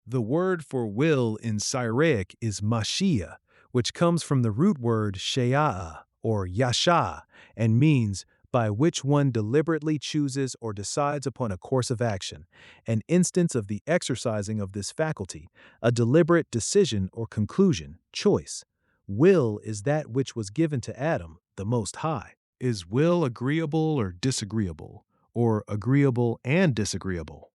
The word for will in Syriac is mashia, which comes from the root word sheya'a or yasha and means by which one deliberately chooses or decides upon a course of action, an instance of the exercising of this faculty, a deliberate decision or conclusion, choice. Will is that which was given to Adam, the Most High. Is will agreeable or disagreeable, or agreeable and disagreeable?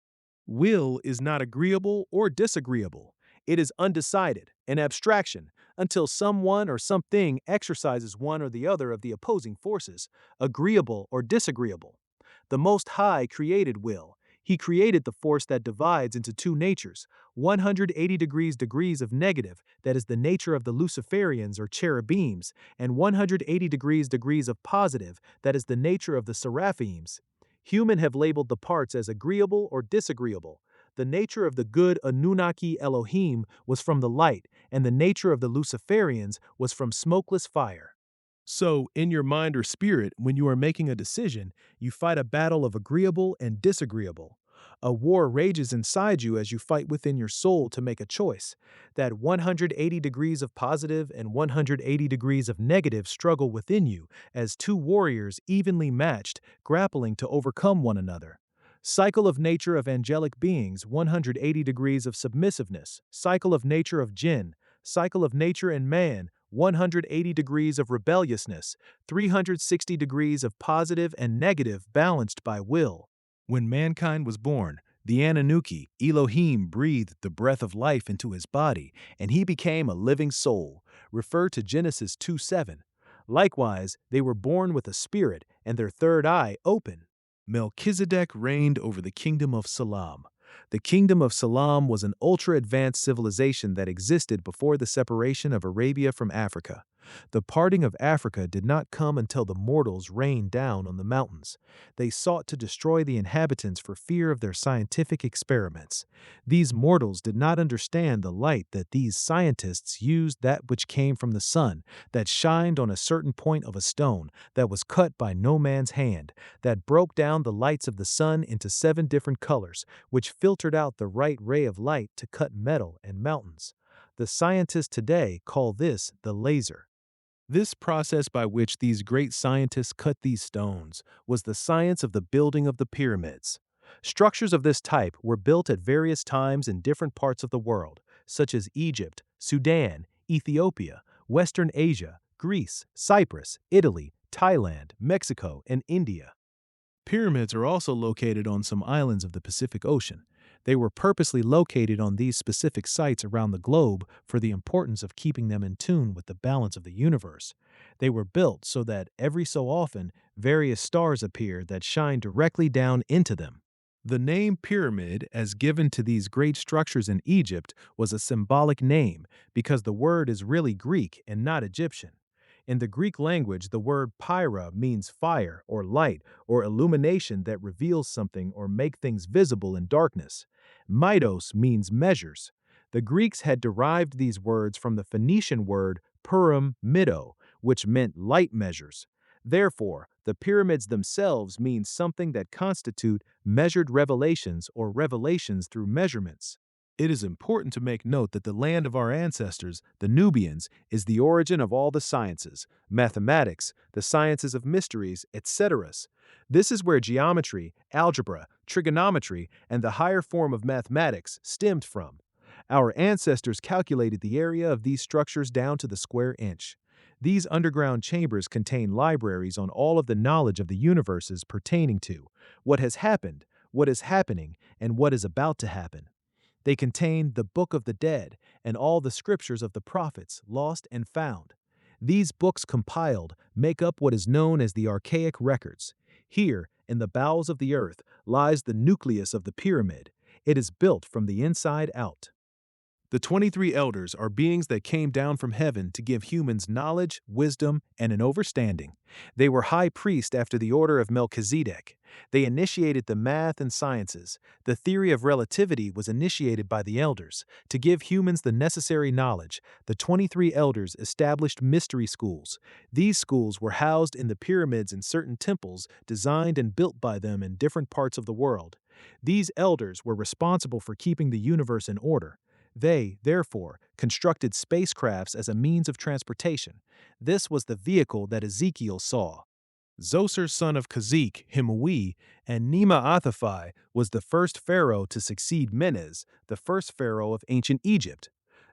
Will is not agreeable or disagreeable. It is undecided, an abstraction, until someone or something exercises one or the other of the opposing forces, agreeable or disagreeable. The Most High created will. He created the force that divides into two natures, 180 degrees of negative, that is the nature of the Luciferians or cherubims, and 180 degrees of positive, that is the nature of the seraphims. Human have labeled the parts as agreeable or disagreeable. The nature of the good Anunnaki Elohim was from the light, and the nature of the Luciferians was from smokeless fire. So, in your mind or spirit, when you are making a decision, you fight a battle of agreeable and disagreeable. A war rages inside you as you fight within your soul to make a choice. That 180 degrees of positive and 180 degrees of negative struggle within you as two warriors evenly matched, grappling to overcome one another. Cycle of nature of angelic beings, 180 degrees of submissiveness. Cycle of nature of jinn. Cycle of nature in man, 180 degrees of rebelliousness, 360 degrees of positive and negative balanced by will. When mankind was born, the Anunnaki, Elohim, breathed the breath of life into his body, and he became a living soul, referred to Genesis 2:7. Likewise, they were born with a spirit and their third eye open. Melchizedek reigned over the kingdom of Salaam. The kingdom of Salaam was an ultra-advanced civilization that existed before the separation of Arabia from Africa. The parting of Africa did not come until the mortals rained down on the mountains. They sought to destroy the inhabitants for fear of their scientific experiments. These mortals did not understand the light that these scientists used, that which came from the sun, that shined on a certain point of a stone, that was cut by no man's hand, that broke down the lights of the sun into 7 different colors, which filtered out the right ray of light to cut metal and mountains. The scientists today call this the laser. This process by which these great scientists cut these stones was the science of the building of the pyramids. Structures of this type were built at various times in different parts of the world, such as Egypt, Sudan, Ethiopia, Western Asia, Greece, Cyprus, Italy, Thailand, Mexico, and India. Pyramids are also located on some islands of the Pacific Ocean. They were purposely located on these specific sites around the globe for the importance of keeping them in tune with the balance of the universe. They were built so that every so often various stars appear that shine directly down into them. The name pyramid, as given to these great structures in Egypt, was a symbolic name because the word is really Greek and not Egyptian. In the Greek language, the word pyra means fire or light or illumination that reveals something or make things visible in darkness. Mitos means measures. The Greeks had derived these words from the Phoenician word purim mido, which meant light measures. Therefore, the pyramids themselves mean something that constitute measured revelations or revelations through measurements. It is important to make note that the land of our ancestors, the Nubians, is the origin of all the sciences, mathematics, the sciences of mysteries, etc. This is where geometry, algebra, trigonometry, and the higher form of mathematics stemmed from. Our ancestors calculated the area of these structures down to the square inch. These underground chambers contain libraries on all of the knowledge of the universes pertaining to what has happened, what is happening, and what is about to happen. They contain the Book of the Dead and all the scriptures of the prophets, lost and found. These books compiled make up what is known as the archaic records. Here, in the bowels of the earth, lies the nucleus of the pyramid. It is built from the inside out. The 23 elders are beings that came down from heaven to give humans knowledge, wisdom, and an overstanding. They were high priests after the order of Melchizedek. They initiated the math and sciences. The theory of relativity was initiated by the elders. To give humans the necessary knowledge, the 23 elders established mystery schools. These schools were housed in the pyramids in certain temples designed and built by them in different parts of the world. These elders were responsible for keeping the universe in order. They, therefore, constructed spacecrafts as a means of transportation. This was the vehicle that Ezekiel saw. Zoser, son of Kazikh, Himui, and Nima-Athaphai was the first pharaoh to succeed Menes, the first pharaoh of ancient Egypt.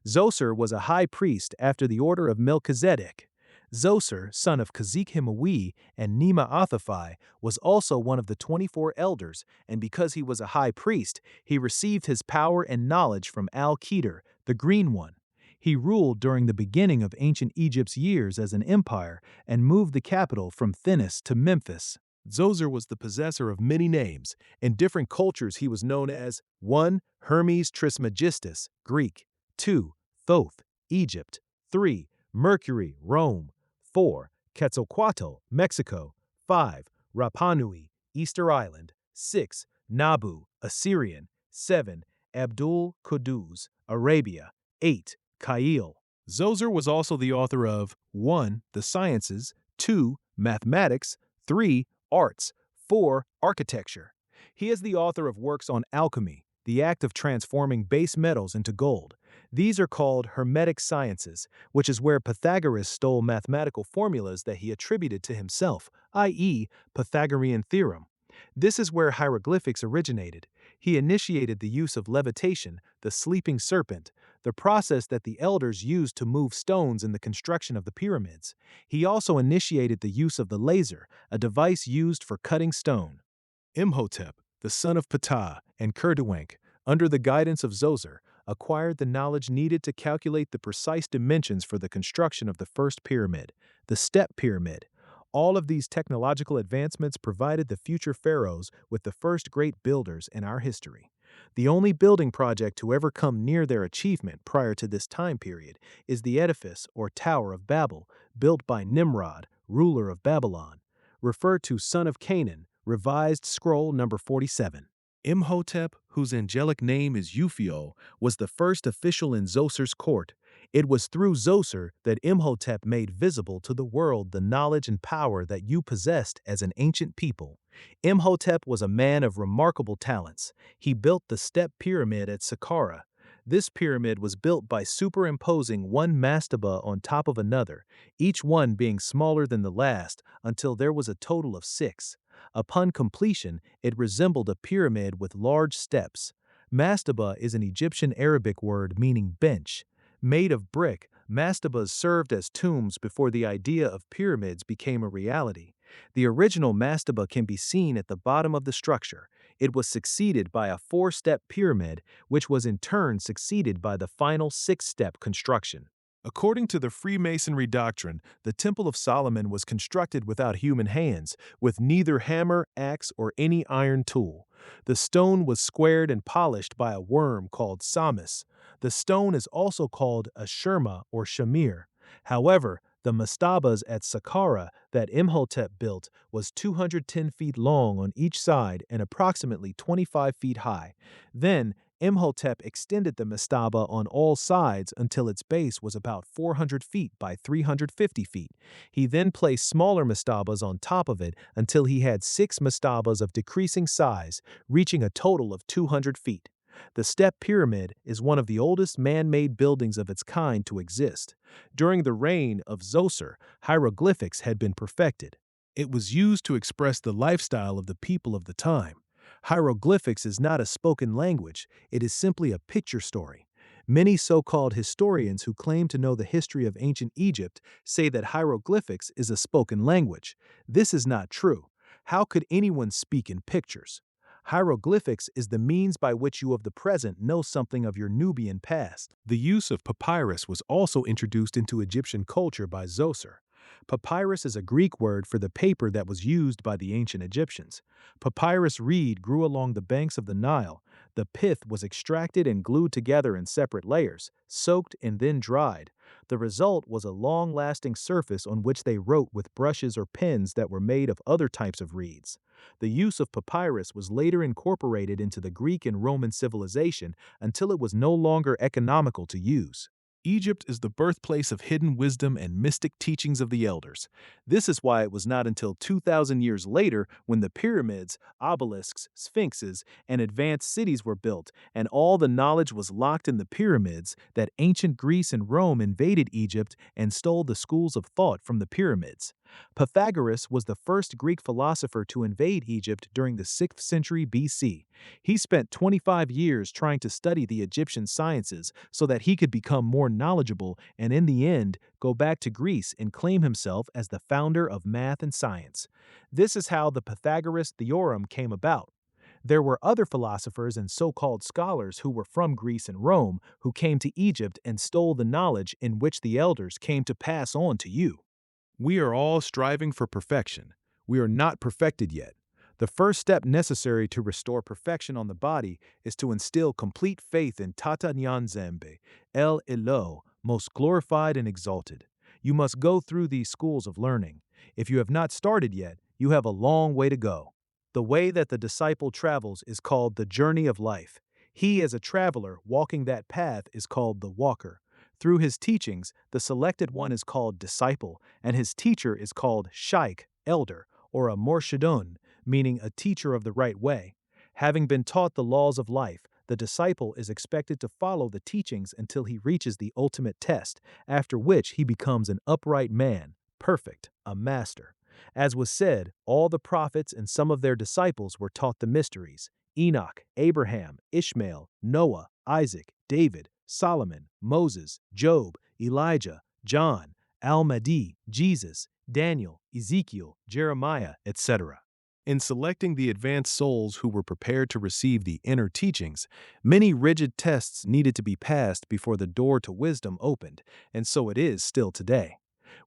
Zoser was a high priest after the order of Melchizedek. Zoser, son of Kazikh Himui and Nima-Athaphai, was also one of the 24 elders, and because he was a high priest, he received his power and knowledge from Al-Keter, the Green One. He ruled during the beginning of ancient Egypt's years as an empire and moved the capital from Thinis to Memphis. Zoser was the possessor of many names. In different cultures he was known as 1. Hermes Trismegistus, Greek; 2. Thoth, Egypt; 3. Mercury, Rome; 4. Quetzalcoatl, Mexico; 5. Rapanui, Easter Island; 6. Nabu, Assyrian; 7. Abdul Qudus, Arabia; 8. Kail. Zoser was also the author of 1. The Sciences; 2. Mathematics; 3. Arts; 4. Architecture. He is the author of works on alchemy, the act of transforming base metals into gold. These are called Hermetic sciences, which is where Pythagoras stole mathematical formulas that he attributed to himself, i.e., Pythagorean theorem. This is where hieroglyphics originated. He initiated the use of levitation, the sleeping serpent, the process that the elders used to move stones in the construction of the pyramids. He also initiated the use of the laser, a device used for cutting stone. Imhotep, the son of Ptah and Kerduenk, under the guidance of Zoser, acquired the knowledge needed to calculate the precise dimensions for the construction of the first pyramid, the Step Pyramid. All of these technological advancements provided the future pharaohs with the first great builders in our history. The only building project to ever come near their achievement prior to this time period is the edifice or Tower of Babel, built by Nimrod, ruler of Babylon. Referred to Son of Canaan, Revised Scroll number 47. Imhotep, whose angelic name is Uphio, was the first official in Zoser's court. It was through Zoser that Imhotep made visible to the world the knowledge and power that you possessed as an ancient people. Imhotep was a man of remarkable talents. He built the Step Pyramid at Saqqara. This pyramid was built by superimposing one mastaba on top of another, each one being smaller than the last, until there was a total of 6. Upon completion, it resembled a pyramid with large steps. Mastaba is an Egyptian Arabic word meaning bench. Made of brick, mastabas served as tombs before the idea of pyramids became a reality. The original mastaba can be seen at the bottom of the structure. It was succeeded by a 4-step pyramid, which was in turn succeeded by the final 6-step construction. According to the Freemasonry doctrine, the Temple of Solomon was constructed without human hands, with neither hammer, axe, or any iron tool. The stone was squared and polished by a worm called Samis. The stone is also called a shirma or shamir. However, the mastabas at Saqqara that Imhotep built was 210 feet long on each side and approximately 25 feet high. Then, Imhotep extended the mastaba on all sides until its base was about 400 feet by 350 feet. He then placed smaller mastabas on top of it until he had 6 mastabas of decreasing size, reaching a total of 200 feet. The Step Pyramid is one of the oldest man-made buildings of its kind to exist. During the reign of Zoser, hieroglyphics had been perfected. It was used to express the lifestyle of the people of the time. Hieroglyphics is not a spoken language, it is simply a picture story. Many so-called historians who claim to know the history of ancient Egypt say that hieroglyphics is a spoken language. This is not true. How could anyone speak in pictures? Hieroglyphics is the means by which you of the present know something of your Nubian past. The use of papyrus was also introduced into Egyptian culture by Zoser. Papyrus is a Greek word for the paper that was used by the ancient Egyptians. Papyrus reed grew along the banks of the Nile. The pith was extracted and glued together in separate layers, soaked and then dried. The result was a long-lasting surface on which they wrote with brushes or pens that were made of other types of reeds. The use of papyrus was later incorporated into the Greek and Roman civilization until it was no longer economical to use. Egypt is the birthplace of hidden wisdom and mystic teachings of the elders. This is why it was not until 2,000 years later when the pyramids, obelisks, sphinxes, and advanced cities were built, and all the knowledge was locked in the pyramids, that ancient Greece and Rome invaded Egypt and stole the schools of thought from the pyramids. Pythagoras was the first Greek philosopher to invade Egypt during the 6th century BC. He spent 25 years trying to study the Egyptian sciences so that he could become more knowledgeable and, in the end, go back to Greece and claim himself as the founder of math and science. This is how the Pythagoras theorem came about. There were other philosophers and so-called scholars who were from Greece and Rome who came to Egypt and stole the knowledge in which the elders came to pass on to you. We are all striving for perfection. We are not perfected yet. The first step necessary to restore perfection on the body is to instill complete faith in Tata Nyanzembe, El Elo, most glorified and exalted. You must go through these schools of learning. If you have not started yet, you have a long way to go. The way that the disciple travels is called the journey of life. He, as a traveler walking that path, is called the walker. Through his teachings, the selected one is called disciple, and his teacher is called shaykh, elder, or a morshidun, meaning a teacher of the right way. Having been taught the laws of life, the disciple is expected to follow the teachings until he reaches the ultimate test, after which he becomes an upright man, perfect, a master. As was said, all the prophets and some of their disciples were taught the mysteries: Enoch, Abraham, Ishmael, Noah, Isaac, David, Solomon, Moses, Job, Elijah, John, Al-Mahdi, Jesus, Daniel, Ezekiel, Jeremiah, etc. In selecting the advanced souls who were prepared to receive the inner teachings, many rigid tests needed to be passed before the door to wisdom opened, and so it is still today.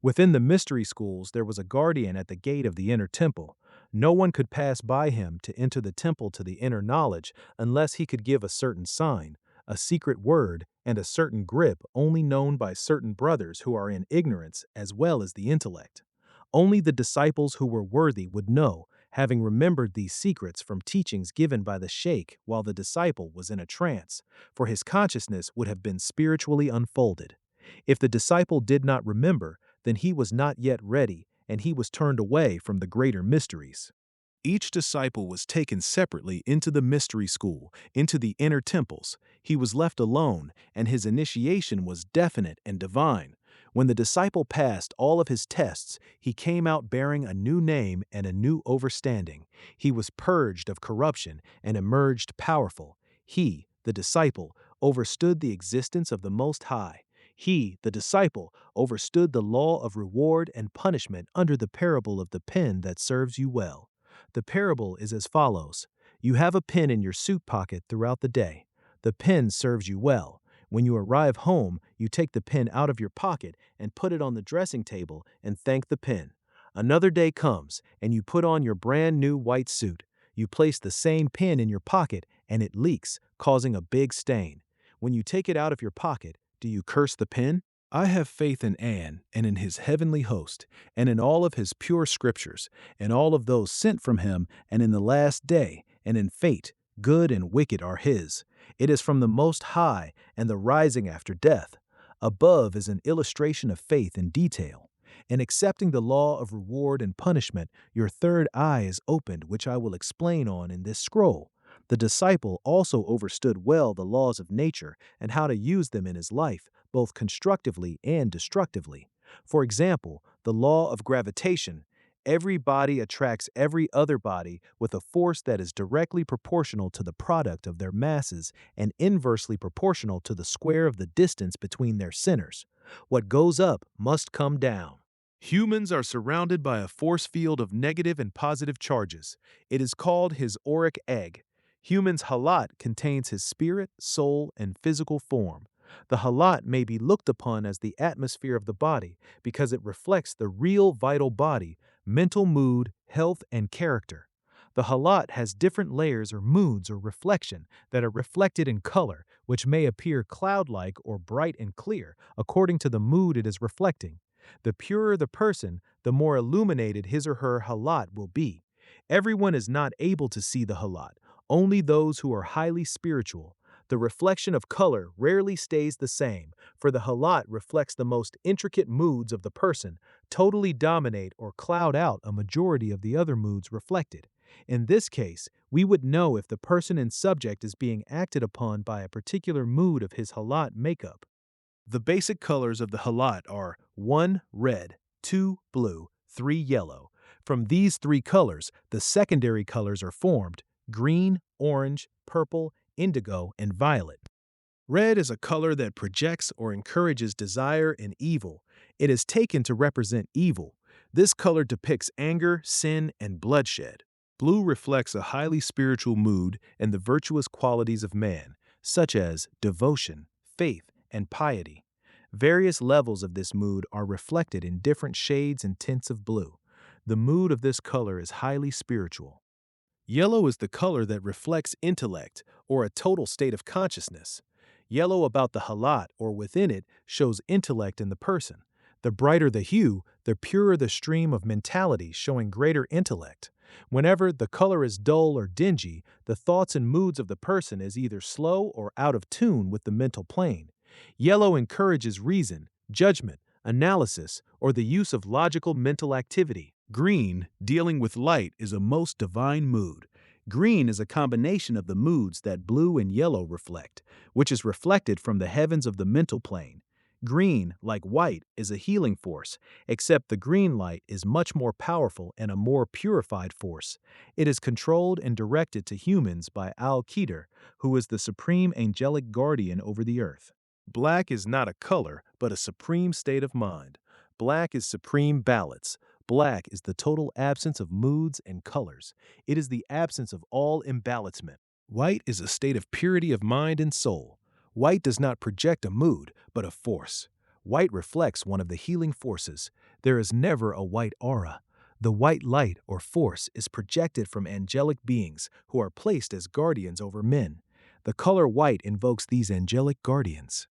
Within the mystery schools, there was a guardian at the gate of the inner temple. No one could pass by him to enter the temple to the inner knowledge unless he could give a certain sign, a secret word, and a certain grip only known by certain brothers who are in ignorance as well as the intellect. Only the disciples who were worthy would know, having remembered these secrets from teachings given by the sheikh while the disciple was in a trance, for his consciousness would have been spiritually unfolded. If the disciple did not remember, then he was not yet ready, and he was turned away from the greater mysteries. Each disciple was taken separately into the mystery school, into the inner temples. He was left alone, and his initiation was definite and divine. When the disciple passed all of his tests, he came out bearing a new name and a new overstanding. He was purged of corruption and emerged powerful. He, the disciple, overstood the existence of the Most High. He, the disciple, overstood the law of reward and punishment under the parable of the pen that serves you well. The parable is as follows. You have a pen in your suit pocket throughout the day. The pen serves you well. When you arrive home, you take the pen out of your pocket and put it on the dressing table and thank the pen. Another day comes, and you put on your brand new white suit. You place the same pen in your pocket, and it leaks, causing a big stain. When you take it out of your pocket, do you curse the pen? I have faith in An, and in his heavenly host, and in all of his pure scriptures, and all of those sent from him, and in the last day, and in fate, good and wicked are his. It is from the Most High, and the rising after death. Above is an illustration of faith in detail. In accepting the law of reward and punishment, your third eye is opened, which I will explain on in this scroll. The disciple also overstood well the laws of nature and how to use them in his life, both constructively and destructively. For example, the law of gravitation. Every body attracts every other body with a force that is directly proportional to the product of their masses and inversely proportional to the square of the distance between their centers. What goes up must come down. Humans are surrounded by a force field of negative and positive charges. It is called his auric egg. Human's halat contains his spirit, soul, and physical form. The halat may be looked upon as the atmosphere of the body because it reflects the real vital body, mental mood, health, and character. The halat has different layers or moods or reflection that are reflected in color, which may appear cloud-like or bright and clear according to the mood it is reflecting. The purer the person, the more illuminated his or her halat will be. Everyone is not able to see the halat. Only those who are highly spiritual. The reflection of color rarely stays the same, for the halat reflects the most intricate moods of the person, totally dominate or cloud out a majority of the other moods reflected. In this case, we would know if the person and subject is being acted upon by a particular mood of his halat makeup. The basic colors of the halat are 1. Red, 2. Blue, 3. Yellow. From these three colors, the secondary colors are formed: green, orange, purple, indigo, and violet. Red is a color that projects or encourages desire and evil. It is taken to represent evil. This color depicts anger, sin, and bloodshed. Blue reflects a highly spiritual mood and the virtuous qualities of man, such as devotion, faith, and piety. Various levels of this mood are reflected in different shades and tints of blue. The mood of this color is highly spiritual. Yellow is the color that reflects intellect, or a total state of consciousness. Yellow about the halat or within it shows intellect in the person. The brighter the hue, the purer the stream of mentality showing greater intellect. Whenever the color is dull or dingy, the thoughts and moods of the person is either slow or out of tune with the mental plane. Yellow encourages reason, judgment, analysis, or the use of logical mental activity. Green, dealing with light, is a most divine mood. Green is a combination of the moods that blue and yellow reflect, which is reflected from the heavens of the mental plane. Green, like white, is a healing force, except the green light is much more powerful and a more purified force. It is controlled and directed to humans by Al-Qadr, who is the supreme angelic guardian over the earth. Black is not a color, but a supreme state of mind. Black is supreme balance. Black is the total absence of moods and colors. It is the absence of all imbalancement. White is a state of purity of mind and soul. White does not project a mood, but a force. White reflects one of the healing forces. There is never a white aura. The white light or force is projected from angelic beings who are placed as guardians over men. The color white invokes these angelic guardians.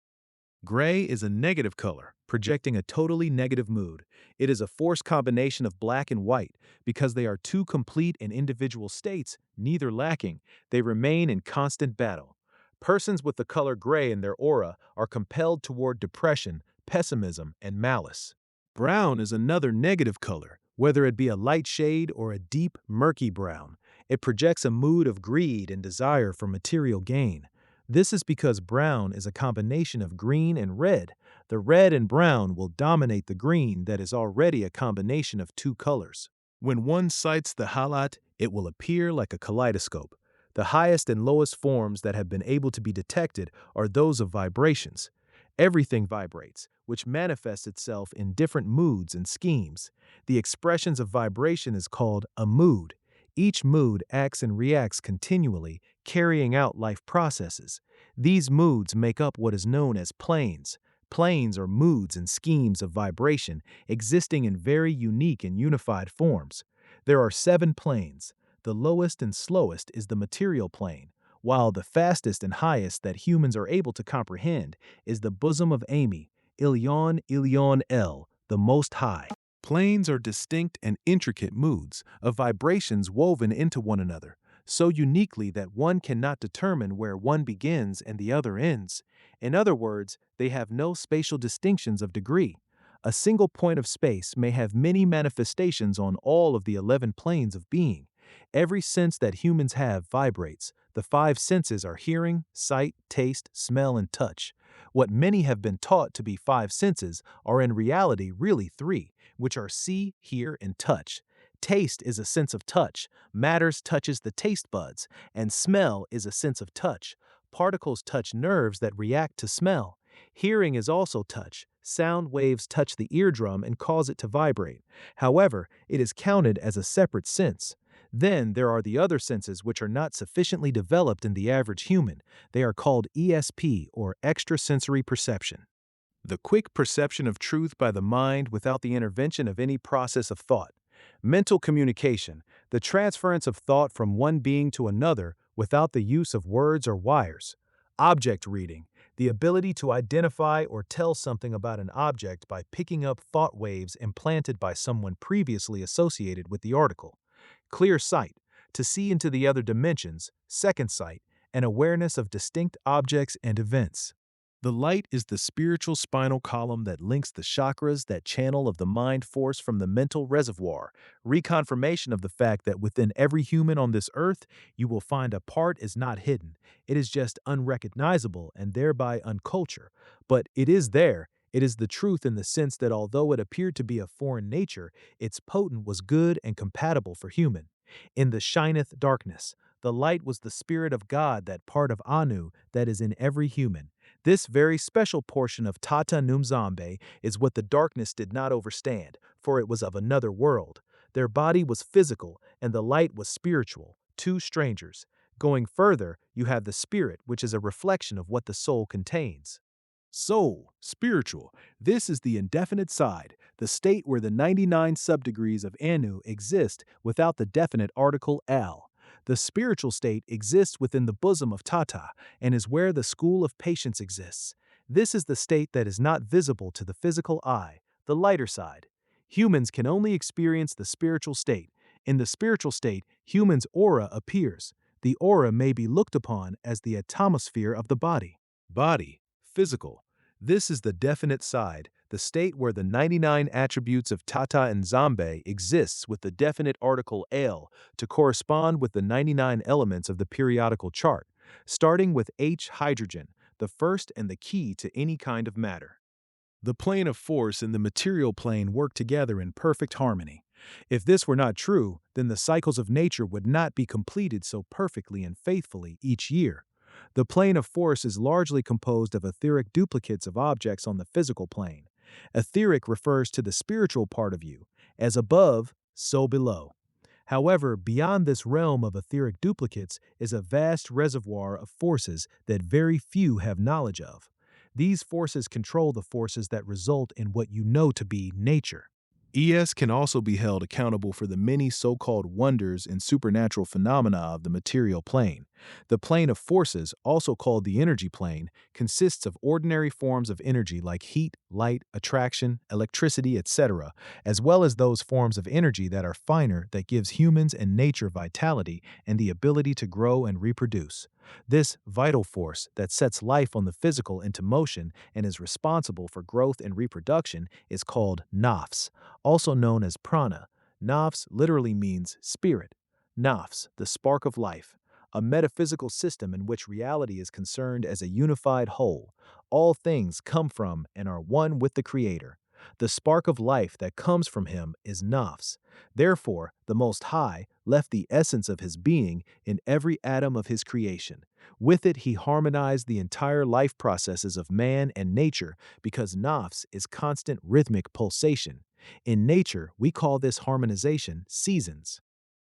Gray is a negative color, projecting a totally negative mood. It is a forced combination of black and white. Because they are two complete and individual states, neither lacking, they remain in constant battle. Persons with the color gray in their aura are compelled toward depression, pessimism, and malice. Brown is another negative color, whether it be a light shade or a deep, murky brown. It projects a mood of greed and desire for material gain. This is because brown is a combination of green and red. The red and brown will dominate the green that is already a combination of two colors. When one sights the halat, it will appear like a kaleidoscope. The highest and lowest forms that have been able to be detected are those of vibrations. Everything vibrates, which manifests itself in different moods and schemes. The expressions of vibration is called a mood. Each mood acts and reacts continually, carrying out life processes. These moods make up what is known as planes. Planes are moods and schemes of vibration existing in very unique and unified forms. There are 7 planes. The lowest and slowest is the material plane, while the fastest and highest that humans are able to comprehend is the bosom of Amy, Ilyon El, the Most High. Planes are distinct and intricate moods of vibrations woven into one another, so uniquely that one cannot determine where one begins and the other ends. In other words, they have no spatial distinctions of degree. A single point of space may have many manifestations on all of the 11 planes of being. Every sense that humans have vibrates. The 5 senses are hearing, sight, taste, smell, and touch. What many have been taught to be 5 senses are in reality really 3, which are see, hear, and touch. Taste is a sense of touch. Matters touches the taste buds, and smell is a sense of touch. Particles touch nerves that react to smell. Hearing is also touch. Sound waves touch the eardrum and cause it to vibrate. However, it is counted as a separate sense. Then there are the other senses which are not sufficiently developed in the average human. They are called ESP, or extrasensory perception. The quick perception of truth by the mind without the intervention of any process of thought. Mental communication, the transference of thought from one being to another without the use of words or wires. Object reading, the ability to identify or tell something about an object by picking up thought waves implanted by someone previously associated with the article. Clear sight, to see into the other dimensions, second sight, and awareness of distinct objects and events. The light is the spiritual spinal column that links the chakras, that channel of the mind force from the mental reservoir, reconfirmation of the fact that within every human on this earth, you will find a part is not hidden. It is just unrecognizable and thereby uncultured. But it is there. It is the truth in the sense that although it appeared to be a foreign nature, its potent was good and compatible for human. In the shineth darkness, the light was the spirit of God, that part of Anu that is in every human. This very special portion of Tata Numzambe is what the darkness did not overstand, for it was of another world. Their body was physical, and the light was spiritual, two strangers. Going further, you have the spirit, which is a reflection of what the soul contains. Soul, spiritual. This is the indefinite side, the state where the 99 subdegrees of Anu exist without the definite article al. The spiritual state exists within the bosom of Tata and is where the school of patience exists. This is the state that is not visible to the physical eye, the lighter side. Humans can only experience the spiritual state. In the spiritual state, humans' aura appears. The aura may be looked upon as the atomosphere of the body. Body, physical. This is the definite side, the state where the 99 attributes of Tata and Zambe exists with the definite article al to correspond with the 99 elements of the periodical chart, starting with H hydrogen, the first and the key to any kind of matter. The plane of force and the material plane work together in perfect harmony. If this were not true, then the cycles of nature would not be completed so perfectly and faithfully each year. The plane of force is largely composed of etheric duplicates of objects on the physical plane. Etheric refers to the spiritual part of you, as above, so below. However, beyond this realm of etheric duplicates is a vast reservoir of forces that very few have knowledge of. These forces control the forces that result in what you know to be nature. ES can also be held accountable for the many so-called wonders and supernatural phenomena of the material plane. The plane of forces, also called the energy plane, consists of ordinary forms of energy like heat, light, attraction, electricity, etc., as well as those forms of energy that are finer that gives humans and nature vitality and the ability to grow and reproduce. This vital force that sets life on the physical into motion and is responsible for growth and reproduction is called nafs, also known as prana. Nafs literally means spirit. Nafs, the spark of life, a metaphysical system in which reality is concerned as a unified whole. All things come from and are one with the Creator. The spark of life that comes from him is nafs. Therefore, the Most High left the essence of his being in every atom of his creation. With it, he harmonized the entire life processes of man and nature because nafs is constant rhythmic pulsation. In nature, we call this harmonization seasons.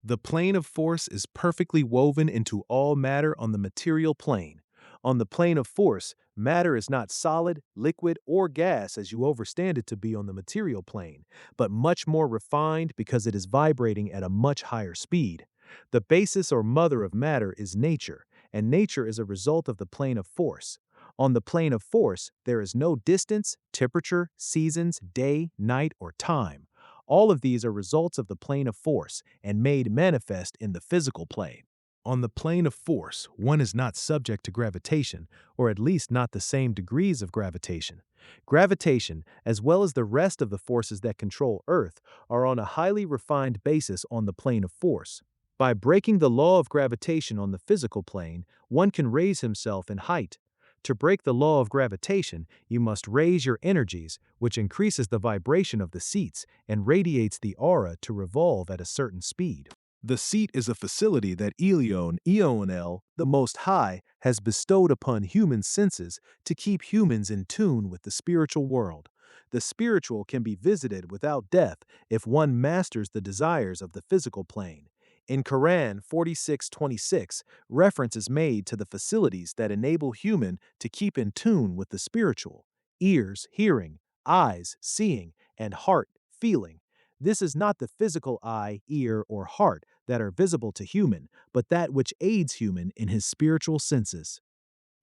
The plane of force is perfectly woven into all matter on the material plane. On the plane of force, matter is not solid, liquid, or gas as you overstand it to be on the material plane, but much more refined because it is vibrating at a much higher speed. The basis or mother of matter is nature, and nature is a result of the plane of force. On the plane of force, there is no distance, temperature, seasons, day, night, or time. All of these are results of the plane of force and made manifest in the physical plane. On the plane of force, one is not subject to gravitation, or at least not the same degrees of gravitation. Gravitation, as well as the rest of the forces that control Earth, are on a highly refined basis on the plane of force. By breaking the law of gravitation on the physical plane, one can raise himself in height. To break the law of gravitation, you must raise your energies, which increases the vibration of the seats and radiates the aura to revolve at a certain speed. The seat is a facility that Eonel, the Most High, has bestowed upon human senses to keep humans in tune with the spiritual world. The spiritual can be visited without death if one masters the desires of the physical plane. In Quran 46:26, reference is made to the facilities that enable human to keep in tune with the spiritual: ears, hearing; eyes, seeing; and heart, feeling. This is not the physical eye, ear, or heart that are visible to human, but that which aids human in his spiritual senses.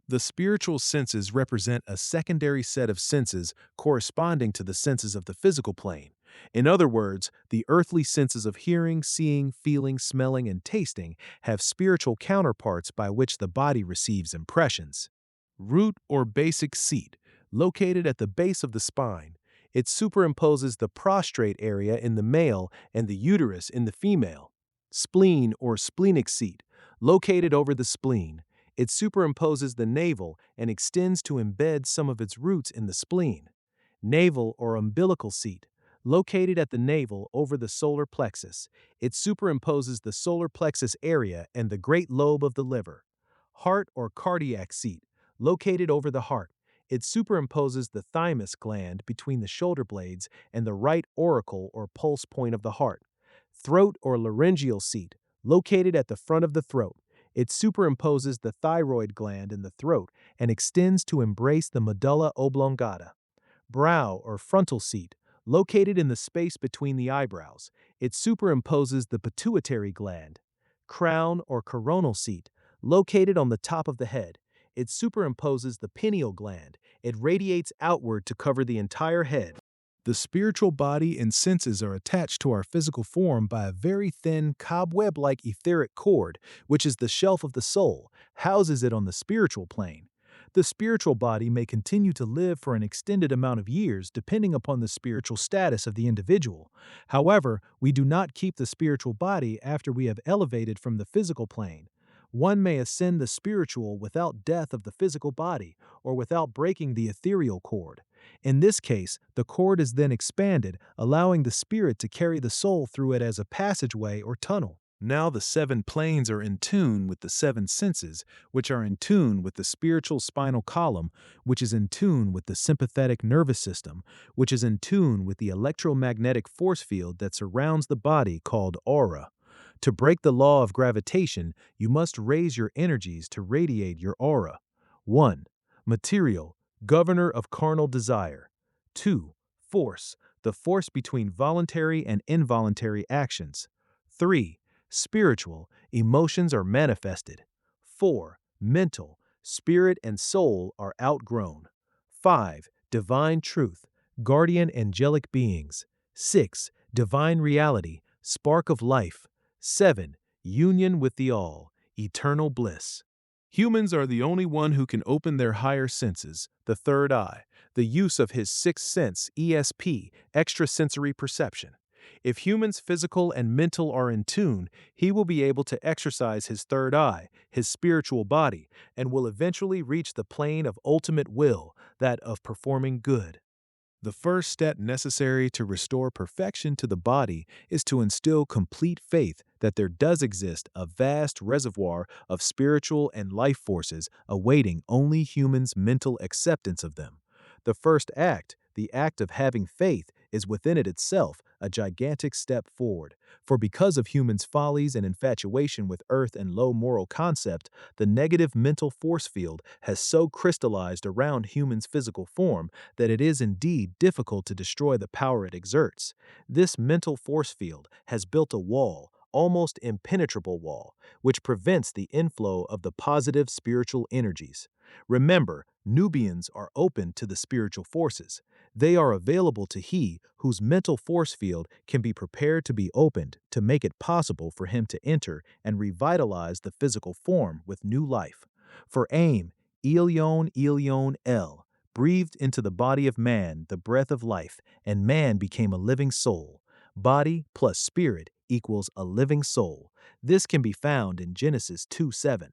The spiritual senses represent a secondary set of senses corresponding to the senses of the physical plane. In other words, the earthly senses of hearing, seeing, feeling, smelling, and tasting have spiritual counterparts by which the body receives impressions. Root or basic seat, located at the base of the spine. It superimposes the prostrate area in the male and the uterus in the female. Spleen or splenic seat, located over the spleen. It superimposes the navel and extends to embed some of its roots in the spleen. Navel or umbilical seat, located at the navel over the solar plexus. It superimposes the solar plexus area and the great lobe of the liver. Heart or cardiac seat, located over the heart. It superimposes the thymus gland between the shoulder blades and the right auricle or pulse point of the heart. Throat or laryngeal seat, located at the front of the throat. It superimposes the thyroid gland in the throat and extends to embrace the medulla oblongata. Brow or frontal seat, located in the space between the eyebrows. It superimposes the pituitary gland. Crown or coronal seat, located on the top of the head. It superimposes the pineal gland. It radiates outward to cover the entire head. The spiritual body and senses are attached to our physical form by a very thin, cobweb-like etheric cord, which is the shelf of the soul, houses it on the spiritual plane. The spiritual body may continue to live for an extended amount of years depending upon the spiritual status of the individual. However, we do not keep the spiritual body after we have elevated from the physical plane. One may ascend the spiritual without death of the physical body or without breaking the ethereal cord. In this case, the cord is then expanded, allowing the spirit to carry the soul through it as a passageway or tunnel. Now the seven planes are in tune with the seven senses, which are in tune with the spiritual spinal column, which is in tune with the sympathetic nervous system, which is in tune with the electromagnetic force field that surrounds the body called aura. To break the law of gravitation, you must raise your energies to radiate your aura. 1. Material, governor of carnal desire. 2. Force, the force between voluntary and involuntary actions. 3. Spiritual, emotions are manifested. 4. Mental, spirit and soul are outgrown. 5. Divine truth, guardian angelic beings. 6. Divine reality, spark of life. 7. Union with the all, eternal bliss. Humans are the only one who can open their higher senses, the third eye, the use of his sixth sense, ESP, extrasensory perception. If humans' physical and mental are in tune, he will be able to exercise his third eye, his spiritual body, and will eventually reach the plane of ultimate will, that of performing good. The first step necessary to restore perfection to the body is to instill complete faith that there does exist a vast reservoir of spiritual and life forces awaiting only humans' mental acceptance of them. The first act, the act of having faith, is within it itself a gigantic step forward. For because of humans' follies and infatuation with earth and low moral concept, the negative mental force field has so crystallized around humans' physical form that it is indeed difficult to destroy the power it exerts. This mental force field has built a wall, almost impenetrable wall, which prevents the inflow of the positive spiritual energies. Remember, Nubians are open to the spiritual forces. They are available to he whose mental force field can be prepared to be opened to make it possible for him to enter and revitalize the physical form with new life. For Aim, Elyon El, breathed into the body of man the breath of life, and man became a living soul. Body plus spirit equals a living soul. This can be found in Genesis 2:7.